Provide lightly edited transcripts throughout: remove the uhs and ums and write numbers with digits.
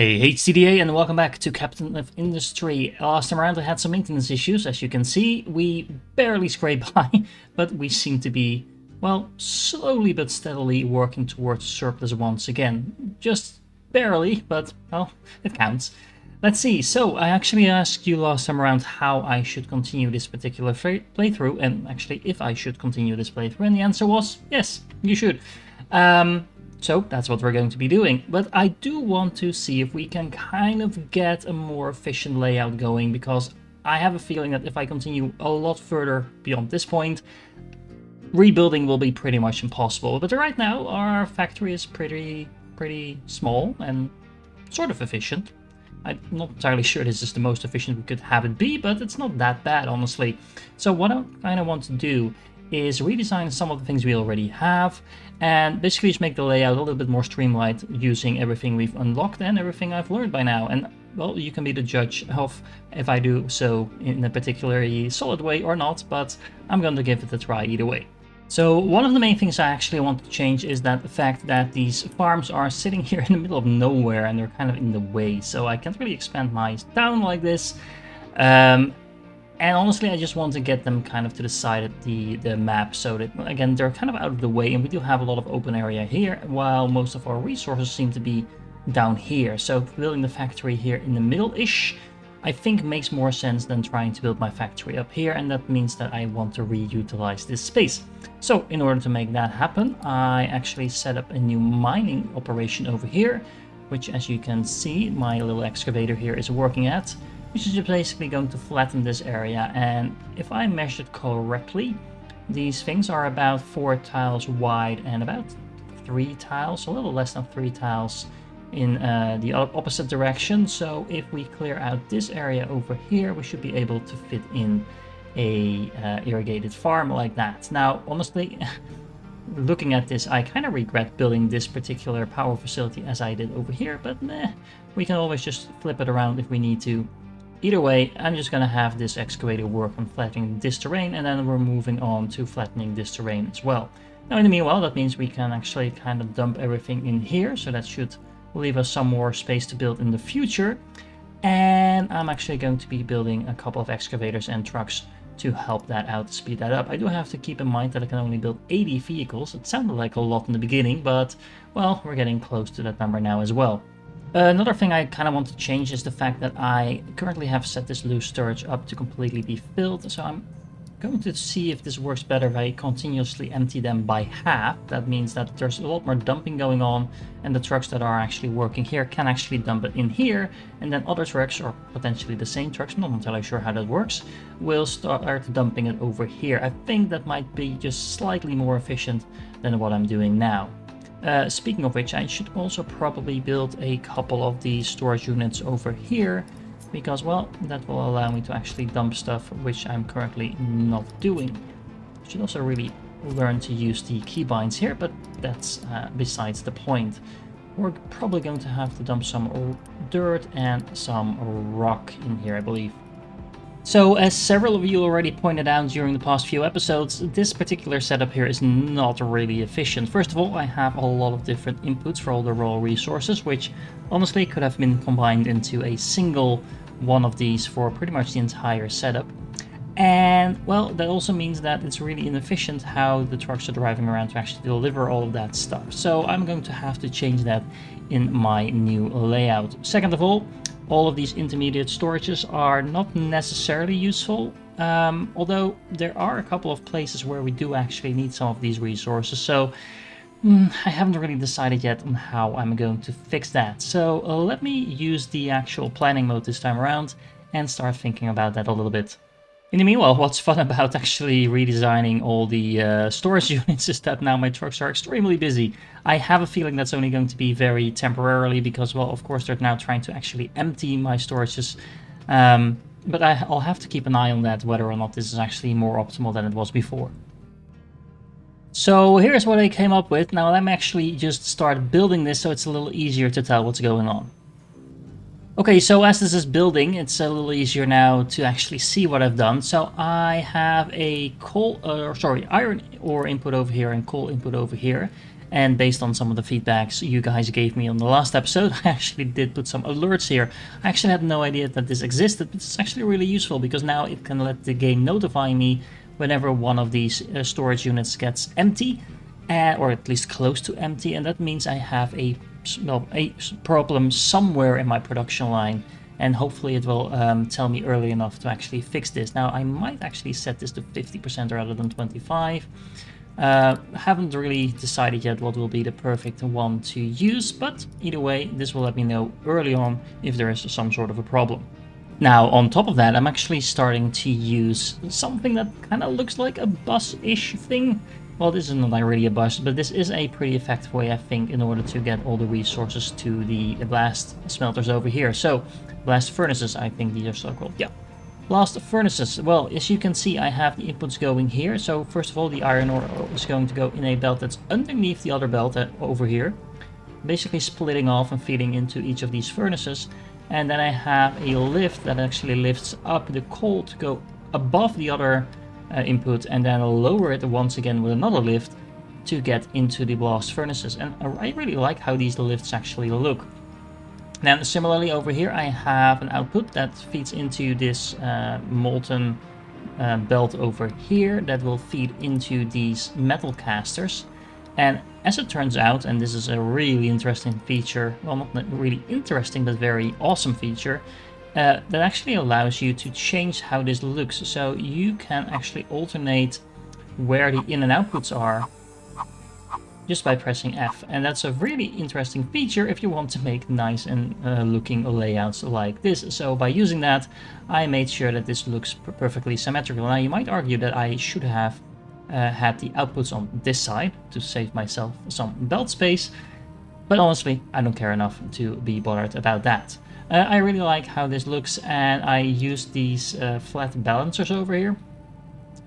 Hey HCDA, and welcome back to Captain of Industry. Last time around I had some maintenance issues. As you can see, we barely scraped by, but we seem to be, well, slowly but steadily working towards surplus once again. Just barely, but, well, it counts. Let's see, so I actually asked you last time around how I should continue this particular playthrough, and actually if I should continue this playthrough, and the answer was yes, you should. So that's what we're going to be doing, but I do want to see if we can kind of get a more efficient layout going, because I have a feeling that if I continue a lot further beyond this point, rebuilding will be pretty much impossible. But right now our factory is pretty small and sort of efficient. I'm not entirely sure this is the most efficient we could have it be, but it's not that bad, honestly. So what I kind of want to do is redesign some of the things we already have, and basically just make the layout a little bit more streamlined using everything we've unlocked and everything I've learned by now. And, well, you can be the judge of if I do so in a particularly solid way or not, but I'm going to give it a try either way. So one of the main things I actually want to change is that the fact that these farms are sitting here in the middle of nowhere and they're kind of in the way, so I can't really expand my town like this. And honestly, I just want to get them kind of to the side of the map, so that, again, they're kind of out of the way, and we do have a lot of open area here, while most of our resources seem to be down here. So building the factory here in the middle-ish, I think makes more sense than trying to build my factory up here, and that means that I want to reutilize this space. So in order to make that happen, I actually set up a new mining operation over here, which, as you can see, my little excavator here is working at, which is just basically going to flatten this area. And if I measured correctly, these things are about 4 tiles wide and about 3 tiles, a little less than 3 tiles in the opposite direction. So if we clear out this area over here, we should be able to fit in a irrigated farm like that. Now, honestly, looking at this, I kind of regret building this particular power facility as I did over here, but we can always just flip it around if we need to. Either way, I'm just going to have this excavator work on flattening this terrain, and then we're moving on to flattening this terrain as well. Now, in the meanwhile, that means we can actually kind of dump everything in here, so that should leave us some more space to build in the future. And I'm actually going to be building a couple of excavators and trucks to help that out, to speed that up. I do have to keep in mind that I can only build 80 vehicles. It sounded like a lot in the beginning, but, well, we're getting close to that number now as well. Another thing I kind of want to change is the fact that I currently have set this loose storage up to completely be filled, so I'm going to see if this works better if I continuously empty them by half. That means that there's a lot more dumping going on, and the trucks that are actually working here can actually dump it in here, and then other trucks, or potentially the same trucks, I'm not entirely sure how that works, will start dumping it over here. I think that might be just slightly more efficient than what I'm doing now. Speaking of which, I should also probably build a couple of these storage units over here, because, well, that will allow me to actually dump stuff, which I'm currently not doing. I should also really learn to use the keybinds here, but that's besides the point. We're probably going to have to dump some dirt and some rock in here, I believe. So, as several of you already pointed out during the past few episodes, this particular setup here is not really efficient. First of all, I have a lot of different inputs for all the raw resources, which honestly could have been combined into a single one of these for pretty much the entire setup. And, well, that also means that it's really inefficient how the trucks are driving around to actually deliver all of that stuff. So I'm going to have to change that in my new layout. Second of all of these intermediate storages are not necessarily useful, although there are a couple of places where we do actually need some of these resources. So I haven't really decided yet on how I'm going to fix that. So let me use the actual planning mode this time around and start thinking about that a little bit. In the meanwhile, what's fun about actually redesigning all the storage units is that now my trucks are extremely busy. I have a feeling that's only going to be very temporarily because, well, of course, they're now trying to actually empty my storages. But I'll have to keep an eye on that, whether or not this is actually more optimal than it was before. So here's what I came up with. Now let me actually just start building this so it's a little easier to tell what's going on. Okay, so as this is building, it's a little easier now to actually see what I've done. So I have a iron ore input over here and coal input over here. And based on some of the feedbacks you guys gave me on the last episode, I actually did put some alerts here. I actually had no idea that this existed, but it's actually really useful because now it can let the game notify me whenever one of these storage units gets empty, or at least close to empty, and that means I have a problem somewhere in my production line, and hopefully it will tell me early enough to actually fix this. Now I might actually set this to 50% rather than 25%. Haven't really decided yet what will be the perfect one to use, but either way, this will let me know early on if there is some sort of a problem. Now, on top of that, I'm actually starting to use something that kind of looks like a bus-ish thing. Well, this is not really a bus, but this is a pretty effective way, I think, in order to get all the resources to the blast smelters over here. So, blast furnaces, I think these are so called. Yeah. Blast furnaces. Well, as you can see, I have the inputs going here. So first of all, the iron ore is going to go in a belt that's underneath the other belt over here, basically splitting off and feeding into each of these furnaces. And then I have a lift that actually lifts up the coal to go above the other input, and then lower it once again with another lift to get into the blast furnaces. And I really like how these lifts actually look. Then similarly over here I have an output that feeds into this molten belt over here that will feed into these metal casters. And as it turns out, and this is a really interesting feature, well, not really interesting, but very awesome feature, that actually allows you to change how this looks. So you can actually alternate where the in and outputs are just by pressing F. And that's a really interesting feature if you want to make nice and looking layouts like this. So by using that, I made sure that this looks perfectly symmetrical. Now you might argue that I should have had the outputs on this side to save myself some belt space, but honestly, I don't care enough to be bothered about that. I really like how this looks, and I used these flat balancers over here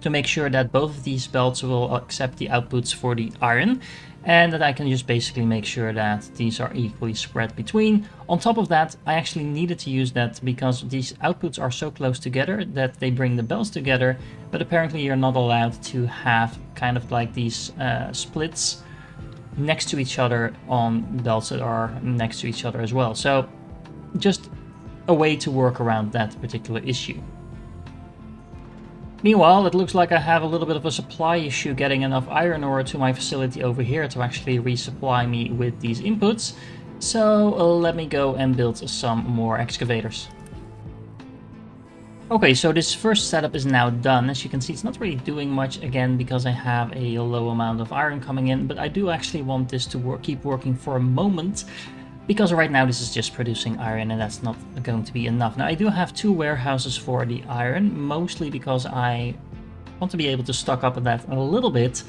to make sure that both of these belts will accept the outputs for the iron, and that I can just basically make sure that these are equally spread between. On top of that, I actually needed to use that because these outputs are so close together that they bring the belts together, but apparently you're not allowed to have kind of like these splits next to each other on belts that are next to each other as well. So just a way to work around that particular issue. Meanwhile, it looks like I have a little bit of a supply issue getting enough iron ore to my facility over here to actually resupply me with these inputs. So let me go and build some more excavators. Okay, so this first setup is now done. As you can see, it's not really doing much again because I have a low amount of iron coming in, but I do actually want this to keep working for a moment, because right now this is just producing iron and that's not going to be enough. Now I do have 2 warehouses for the iron, mostly because I want to be able to stock up on that a little bit.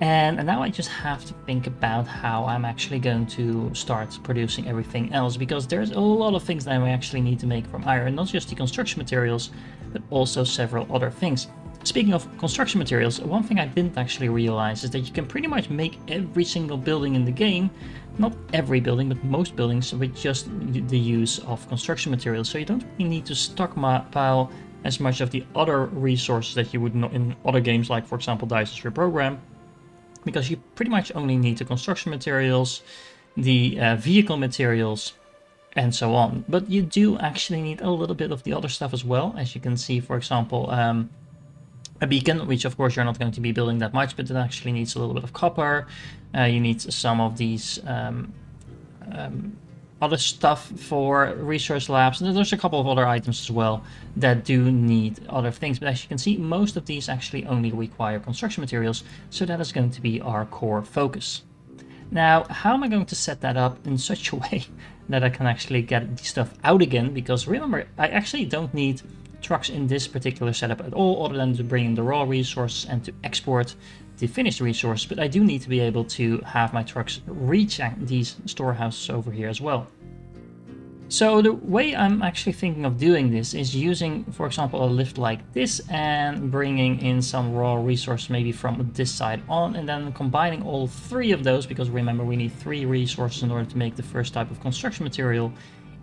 And now I just have to think about how I'm actually going to start producing everything else, because there's a lot of things that I actually need to make from iron, not just the construction materials, but also several other things. Speaking of construction materials, one thing I didn't actually realize is that you can pretty much make every single building in the game, not every building, but most buildings, with just the use of construction materials. So you don't really need to stockpile as much of the other resources that you would know in other games, like for example Dice's Reprogram, because you pretty much only need the construction materials, the vehicle materials, and so on. But you do actually need a little bit of the other stuff as well. As you can see, for example, a beacon, which of course you're not going to be building that much, but it actually needs a little bit of copper. You need some of these other stuff for research labs, and there's a couple of other items as well that do need other things. But as you can see, most of these actually only require construction materials, so that is going to be our core focus. Now, how am I going to set that up in such a way that I can actually get the stuff out again? Because remember, I actually don't need trucks in this particular setup at all, other than to bring in the raw resources and to export the finished resource, but I do need to be able to have my trucks reach these storehouses over here as well. So the way I'm actually thinking of doing this is using, for example, a lift like this and bringing in some raw resources maybe from this side on, and then combining all 3 of those, because remember we need 3 resources in order to make the first type of construction material,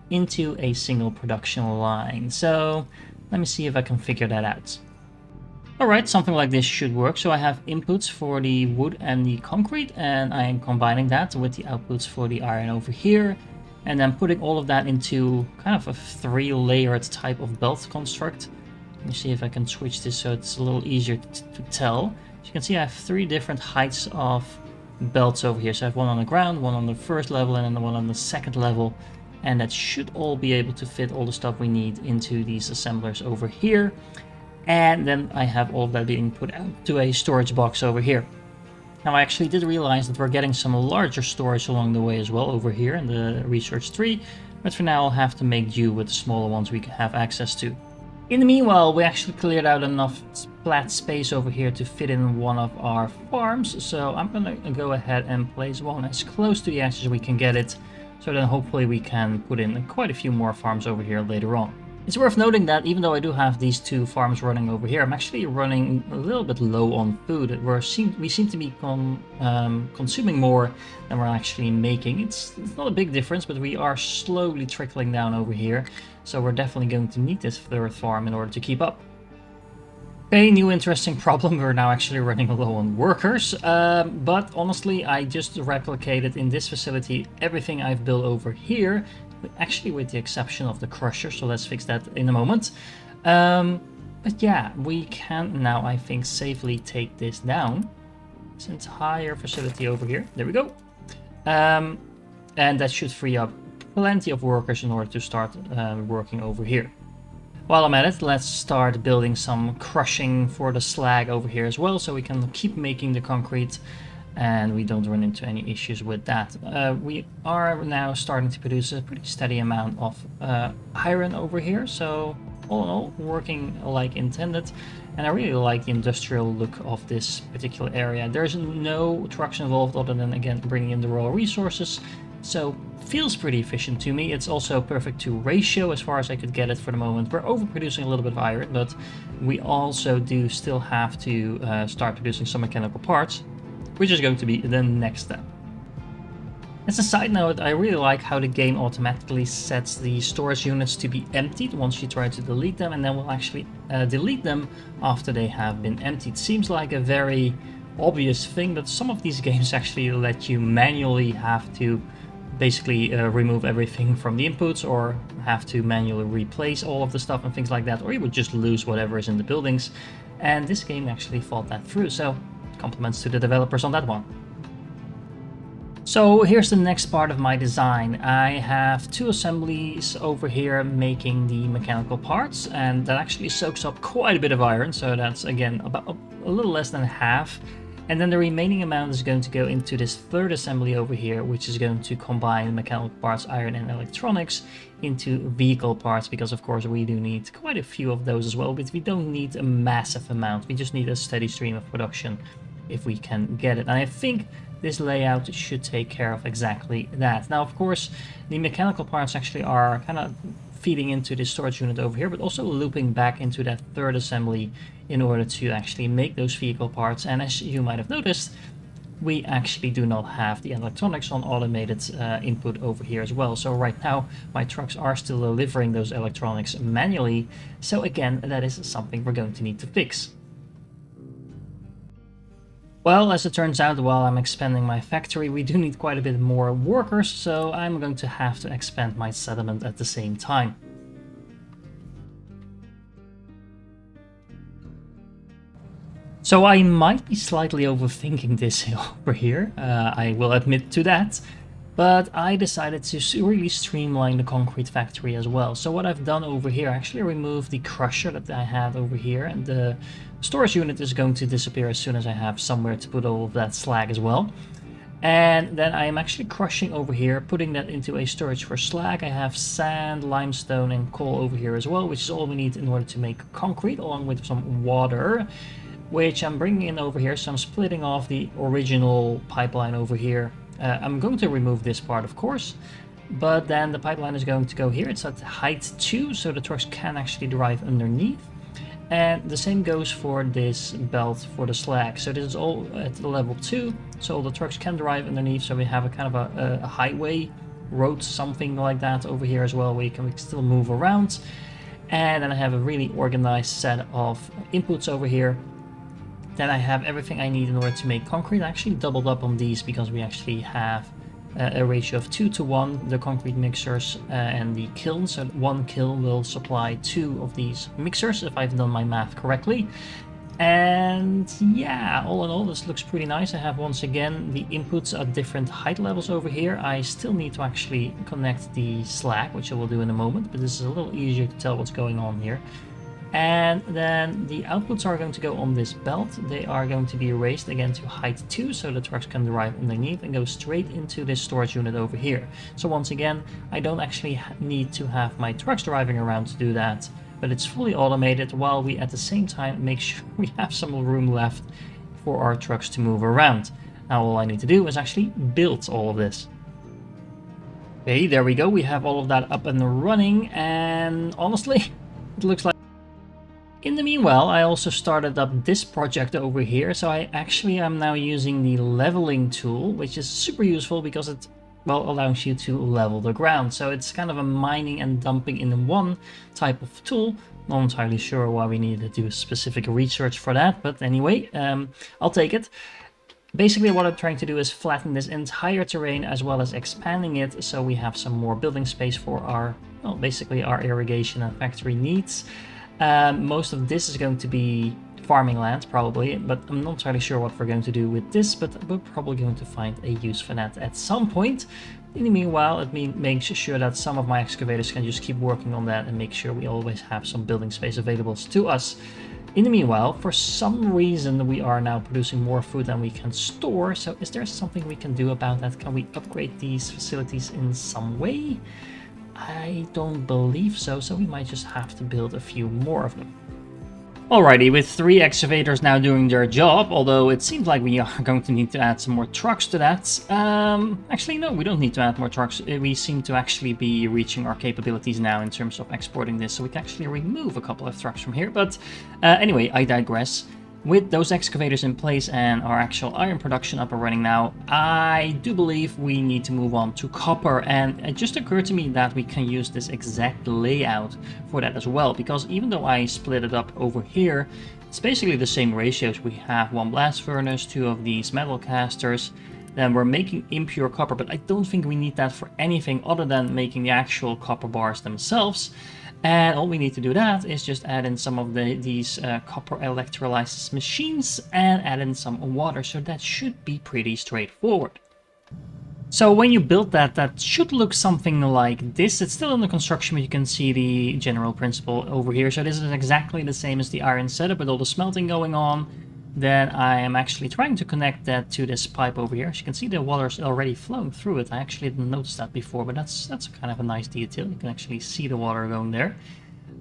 into a single production line. So let me see if I can figure that out. Alright, something like this should work. So I have inputs for the wood and the concrete, and I am combining that with the outputs for the iron over here, and then putting all of that into kind of a 3-layered type of belt construct. Let me see if I can switch this so it's a little easier to tell. As you can see, I have 3 different heights of belts over here. So I have one on the ground, one on the first level, and then one on the second level. And that should all be able to fit all the stuff we need into these assemblers over here. And then I have all of that being put out to a storage box over here. Now I actually did realize that we're getting some larger storage along the way as well over here in the research tree. But for now I'll have to make do with the smaller ones we can have access to. In the meanwhile, we actually cleared out enough flat space over here to fit in one of our farms. So I'm going to go ahead and place one as close to the edge as we can get it. So then hopefully we can put in quite a few more farms over here later on. It's worth noting that even though I do have these 2 farms running over here, I'm actually running a little bit low on food. We seem to be consuming more than we're actually making. It's not a big difference, but we are slowly trickling down over here. So we're definitely going to need this 3rd farm in order to keep up. Okay, new interesting problem. We're now actually running low on workers. But honestly, I just replicated in this facility everything I've built over here. Actually, with the exception of the crusher, so let's fix that in a moment. But yeah, we can now, I think, safely take this down. This entire facility over here. There we go. And that should free up plenty of workers in order to start working over here. While I'm at it, let's start building some crushing for the slag over here as well, so we can keep making the concrete and we don't run into any issues with that. We are now starting to produce a pretty steady amount of iron over here, so all in all, working like intended. And I really like the industrial look of this particular area. There's no trucks involved other than, again, bringing in the raw resources. So feels pretty efficient to me. It's also perfect to ratio as far as I could get it for the moment. We're overproducing a little bit of iron, but we also do still have to start producing some mechanical parts, which is going to be the next step. As a side note, I really like how the game automatically sets the storage units to be emptied once you try to delete them, and then will actually delete them after they have been emptied. Seems like a very obvious thing, but some of these games actually let you manually have to basically remove everything from the inputs, or have to manually replace all of the stuff and things like that, or you would just lose whatever is in the buildings. And this game actually thought that through, so compliments to the developers on that one. So here's the next part of my design. I have 2 assemblies over here making the mechanical parts, and that actually soaks up quite a bit of iron, so that's again about a little less than half. And then the remaining amount is going to go into this 3rd assembly over here, which is going to combine mechanical parts, iron and electronics into vehicle parts, because of course we do need quite a few of those as well, but we don't need a massive amount. We just need a steady stream of production if we can get it. And I think this layout should take care of exactly that. Now, of course, the mechanical parts actually are kind of feeding into the storage unit over here, but also looping back into that 3rd assembly in order to actually make those vehicle parts. And as you might have noticed, we actually do not have the electronics on automated input over here as well. So right now my trucks are still delivering those electronics manually. So again, that is something we're going to need to fix. Well, as it turns out, while I'm expanding my factory, we do need quite a bit more workers, so I'm going to have to expand my settlement at the same time. So I might be slightly overthinking this over here, I will admit to that, but I decided to really streamline the concrete factory as well. So what I've done over here, I actually removed the crusher that I had over here, and the storage unit is going to disappear as soon as I have somewhere to put all of that slag as well. And then I am actually crushing over here, putting that into a storage for slag. I have sand, limestone and coal over here as well, which is all we need in order to make concrete, along with some water, which I'm bringing in over here. So I'm splitting off the original pipeline over here. I'm going to remove this part, of course, but then the pipeline is going to go here. It's at height 2, so the trucks can actually drive underneath. And the same goes for this belt for the slag. So this is all at the level 2, so all the trucks can drive underneath. So we have a kind of a highway, road, something like that over here as well, where we can still move around. And then I have a really organized set of inputs over here, then I have everything I need in order to make concrete. I actually doubled up on these because we actually have a ratio of 2 to 1, the concrete mixers and the kiln. So 1 kiln will supply 2 of these mixers, if I've done my math correctly. And yeah, all in all, this looks pretty nice. I have once again the inputs at different height levels over here. I still need to actually connect the slag, which I will do in a moment, but this is a little easier to tell what's going on here. And then the outputs are going to go on this belt. They are going to be raised again to height 2, so the trucks can drive underneath and go straight into this storage unit over here. So once again, I don't actually need to have my trucks driving around to do that, but it's fully automated, while we at the same time make sure we have some room left for our trucks to move around. Now all I need to do is actually build all of this. Okay, there we go. We have all of that up and running, and honestly, it looks like... In the meanwhile, I also started up this project over here. So I actually am now using the leveling tool, which is super useful because it, well, allows you to level the ground. So it's kind of a mining and dumping in one type of tool. Not entirely sure why we needed to do specific research for that, but anyway, I'll take it. Basically what I'm trying to do is flatten this entire terrain as well as expanding it, so we have some more building space for our, well, basically our irrigation and factory needs. Most of this is going to be farming land probably, but I'm not entirely sure what we're going to do with this, but we're probably going to find a use for that at some point. In the meanwhile, it makes sure that some of my excavators can just keep working on that and make sure we always have some building space available to us. In the meanwhile, for some reason we are now producing more food than we can store, so is there something we can do about that? Can we upgrade these facilities in some way? I don't believe so, so we might just have to build a few more of them. Alrighty, with 3 excavators now doing their job, although it seems like we are going to need to add some more trucks to that. Actually, no, we don't need to add more trucks. We seem to actually be reaching our capabilities now in terms of exporting this, so we can actually remove a couple of trucks from here. But anyway, I digress. With those excavators in place and our actual iron production up and running now, I do believe we need to move on to copper, and it just occurred to me that we can use this exact layout for that as well, because even though I split it up over here, it's basically the same ratios. We have 1 blast furnace, 2 of these metal casters, then we're making impure copper, but I don't think we need that for anything other than making the actual copper bars themselves. And all we need to do that is just add in some of these copper electrolysis machines and add in some water, so that should be pretty straightforward. So when you build that, that should look something like this. It's still under construction, but you can see the general principle over here. So this is exactly the same as the iron setup with all the smelting going on. Then I am actually trying to connect that to this pipe over here. As you can see, the water's already flowing through it. I actually didn't notice that before, but that's kind of a nice detail. You can actually see the water going there.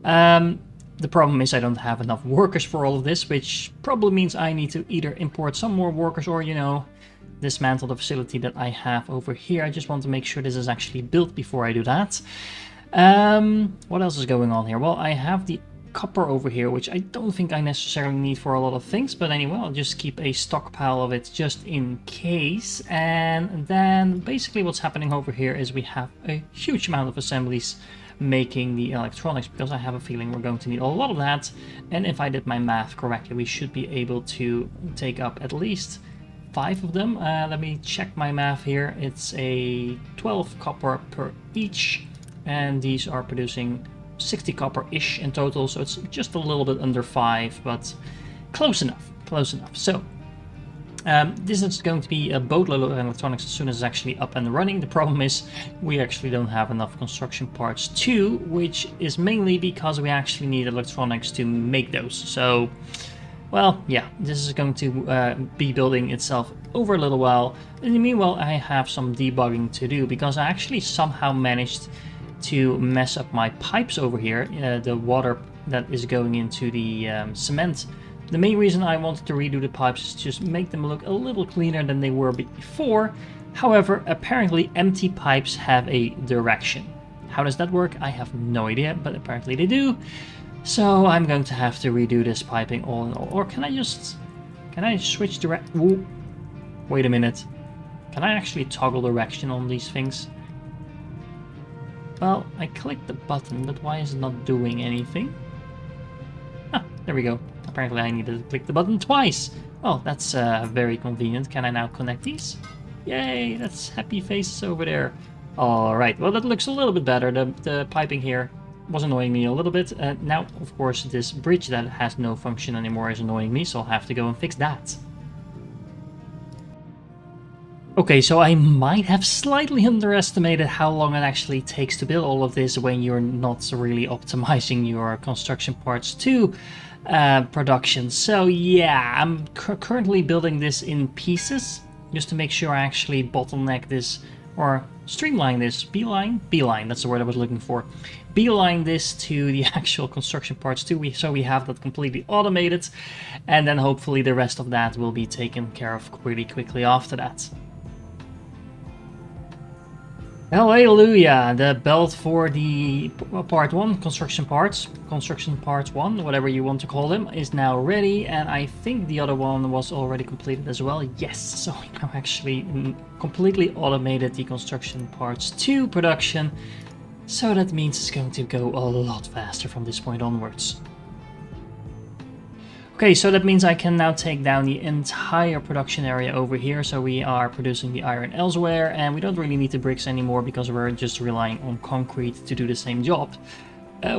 The problem is I don't have enough workers for all of this, which probably means I need to either import some more workers or, you know, dismantle the facility that I have over here. I just want to make sure this is actually built before I do that. What else is going on here? Well, I have the copper over here, which I don't think I necessarily need for a lot of things, but anyway, I'll just keep a stockpile of it just in case. And then basically what's happening over here is we have a huge amount of assemblies making the electronics, because I have a feeling we're going to need a lot of that. And if I did my math correctly, we should be able to take up at least 5 of them. Let me check my math here. It's a 12 copper per each, and these are producing 60 copper-ish in total, so it's just a little bit under 5, but close enough, close enough. So this is going to be a boatload of electronics as soon as it's actually up and running. The problem is we actually don't have enough construction parts too, which is mainly because we actually need electronics to make those. So, well, yeah, this is going to be building itself over a little while. In the meanwhile, I have some debugging to do, because I actually somehow managed to mess up my pipes over here, the water that is going into the cement. The main reason I wanted to redo the pipes is just make them look a little cleaner than they were before. However, apparently empty pipes have a direction. How does that work? I have no idea, but apparently they do. So I'm going to have to redo this piping all in all. Or can I switch direction? Wait a minute. Can I actually toggle direction on these things? Well, I clicked the button, but why is it not doing anything? Ah, there we go. Apparently I needed to click the button twice. Oh, that's very convenient. Can I now connect these? Yay, that's happy faces over there. Alright, well that looks a little bit better. The piping here was annoying me a little bit. Now, of course, this bridge that has no function anymore is annoying me, so I'll have to go and fix that. Okay, so I might have slightly underestimated how long it actually takes to build all of this when you're not really optimizing your construction parts to production. So yeah, I'm currently building this in pieces just to make sure I actually bottleneck this or streamline this. Beeline, that's the word I was looking for. Beeline this to the actual construction parts too, so we have that completely automated, and then hopefully the rest of that will be taken care of pretty quickly after that. Hallelujah! The belt for the part 1, construction parts 1, whatever you want to call them, is now ready, and I think the other one was already completed as well. Yes, so we now actually completely automated the construction parts 2 production, so that means it's going to go a lot faster from this point onwards. Okay, so that means I can now take down the entire production area over here. So we are producing the iron elsewhere, and we don't really need the bricks anymore because we're just relying on concrete to do the same job.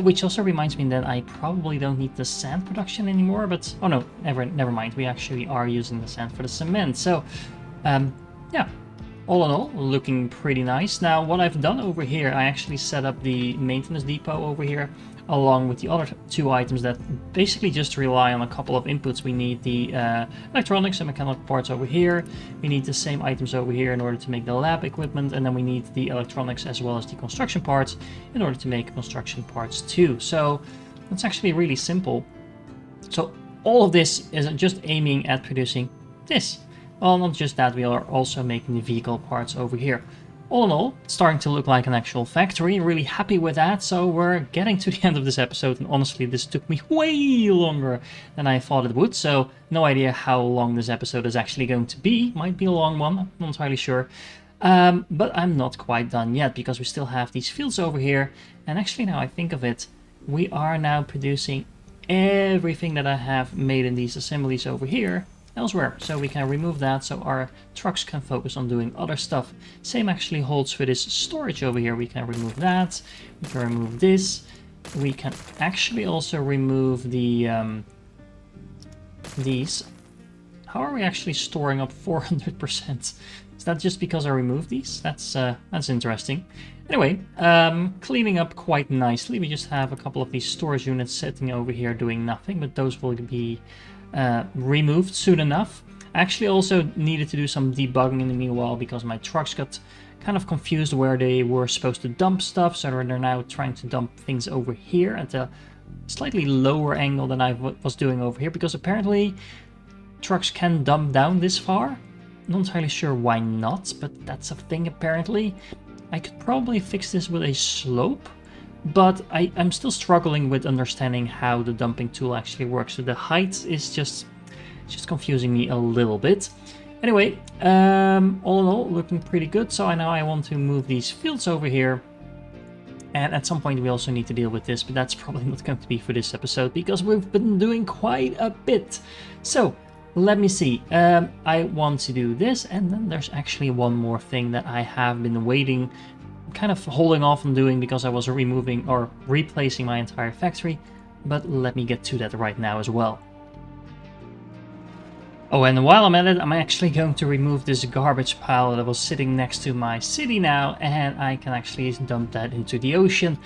Which also reminds me that I probably don't need the sand production anymore, but oh no, never mind. We actually are using the sand for the cement. So yeah, all in all, looking pretty nice. Now what I've done over here, I actually set up the maintenance depot over here, along with the other 2 items that basically just rely on a couple of inputs. We need the electronics and mechanical parts over here. We need the same items over here in order to make the lab equipment, and then we need the electronics as well as the construction parts in order to make construction parts too. So it's actually really simple. So all of this is just aiming at producing this. Well, not just that, we are also making the vehicle parts over here. All in all, it's starting to look like an actual factory. Really happy with that. So we're getting to the end of this episode, and honestly, this took me way longer than I thought it would. So no idea how long this episode is actually going to be. Might be a long one, I'm not entirely sure. But I'm not quite done yet because we still have these fields over here. And actually, now I think of it, we are now producing everything that I have made in these assemblies over here elsewhere, so we can remove that so our trucks can focus on doing other stuff. Same actually holds for this storage over here. We can remove that, we can remove this, we can actually also remove the these. How are we actually storing up 400%? Is that just because I removed these? That's interesting. Anyway, cleaning up quite nicely. We just have a couple of these storage units sitting over here doing nothing, but those will be removed soon enough. I actually also needed to do some debugging in the meanwhile because my trucks got kind of confused where they were supposed to dump stuff, so they're now trying to dump things over here at a slightly lower angle than I was doing over here, because apparently trucks can dump down this far. Not entirely sure why not, but that's a thing apparently. I could probably fix this with a slope, but I'm still struggling with understanding how the dumping tool actually works. So the height is just confusing me a little bit. Anyway, all in all, looking pretty good. So now I want to move these fields over here. And at some point we also need to deal with this, but that's probably not going to be for this episode because we've been doing quite a bit. So let me see. I want to do this, and then there's actually one more thing that I have been waiting, kind of holding off on doing because I was removing or replacing my entire factory, but let me get to that right now as well. Oh, and while I'm at it, I'm actually going to remove this garbage pile that was sitting next to my city now, and I can actually dump that into the ocean.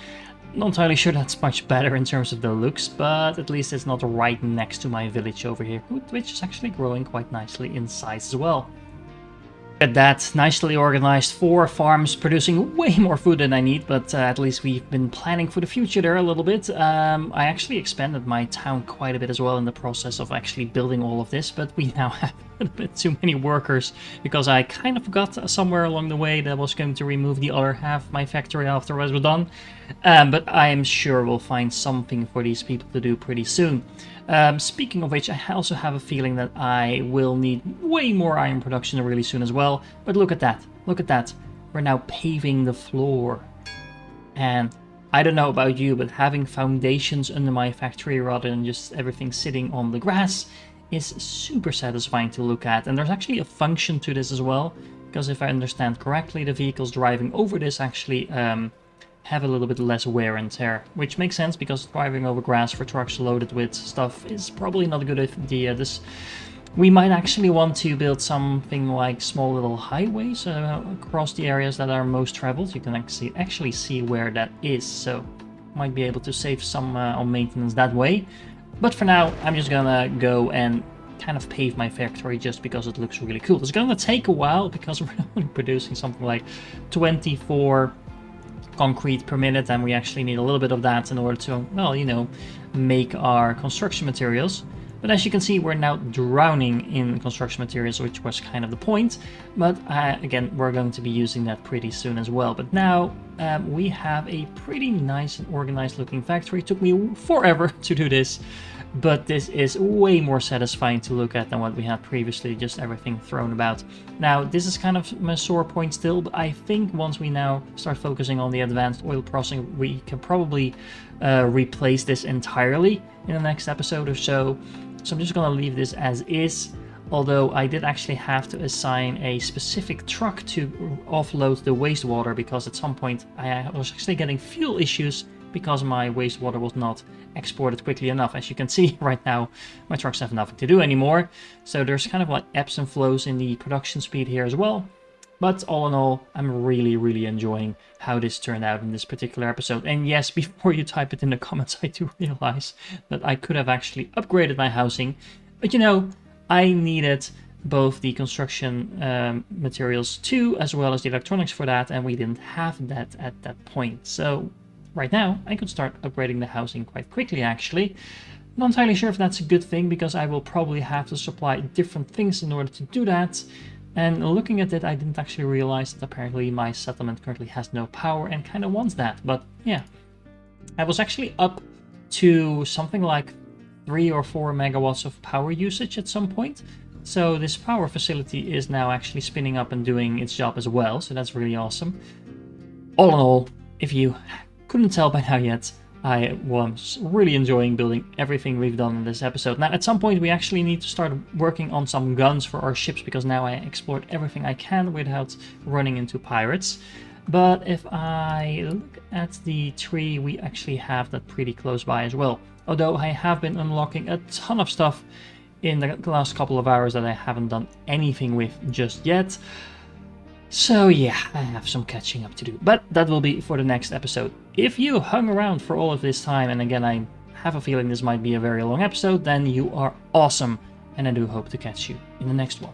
Not entirely sure that's much better in terms of the looks, but at least it's not right next to my village over here, which is actually growing quite nicely in size as well. At that, nicely organized, 4 farms producing way more food than I need, but at least we've been planning for the future there a little bit. I actually expanded my town quite a bit as well in the process of actually building all of this, but we now have a bit too many workers because I kind of forgot somewhere along the way that I was going to remove the other half of my factory after I was done. But I am sure we'll find something for these people to do pretty soon. Speaking of which, I also have a feeling that I will need way more iron production really soon as well. But look at that, look at that. We're now paving the floor. And I don't know about you, but having foundations under my factory rather than just everything sitting on the grass is super satisfying to look at. And there's actually a function to this as well, because if I understand correctly, the vehicles driving over this actually have a little bit less wear and tear, which makes sense because driving over grass for trucks loaded with stuff is probably not a good idea. We might actually want to build something like small little highways across the areas that are most traveled. You can actually see where that is, so might be able to save some on maintenance that way. But for now, I'm just gonna go and kind of pave my factory just because it looks really cool. It's gonna take a while because we're only producing something like 24 concrete per minute, and we actually need a little bit of that in order to, well, you know, make our construction materials. But as you can see, we're now drowning in construction materials, which was kind of the point. But again, we're going to be using that pretty soon as well. But now we have a pretty nice and organized looking factory. It took me forever to do this, but this is way more satisfying to look at than what we had previously, just everything thrown about. Now, this is kind of my sore point still, but I think once we now start focusing on the advanced oil processing, we can probably replace this entirely in the next episode or so. So I'm just going to leave this as is, although I did actually have to assign a specific truck to offload the wastewater, because at some point I was actually getting fuel issues because my wastewater was not exported quickly enough. As you can see right now, my trucks have nothing to do anymore. So there's kind of like ebbs and flows in the production speed here as well. But all in all, I'm really enjoying how this turned out in this particular episode. And yes, before you type it in the comments, I do realize that I could have actually upgraded my housing. But you know, I needed both the construction materials too, as well as the electronics for that, and we didn't have that at that point. So right now, I could start upgrading the housing quite quickly actually. Not entirely sure if that's a good thing, because I will probably have to supply different things in order to do that. And looking at it, I didn't actually realize that apparently my settlement currently has no power and kind of wants that. But yeah, I was actually up to something like 3 or 4 megawatts of power usage at some point. So this power facility is now actually spinning up and doing its job as well. So that's really awesome. All in all, if you couldn't tell by now yet, I was really enjoying building everything we've done in this episode. Now, at some point, we actually need to start working on some guns for our ships, because now I explored everything I can without running into pirates. But if I look at the tree, we actually have that pretty close by as well. Although I have been unlocking a ton of stuff in the last couple of hours that I haven't done anything with just yet. So yeah, I have some catching up to do, but that will be for the next episode. If you hung around for all of this time, and again, I have a feeling this might be a very long episode, then you are awesome, and I do hope to catch you in the next one.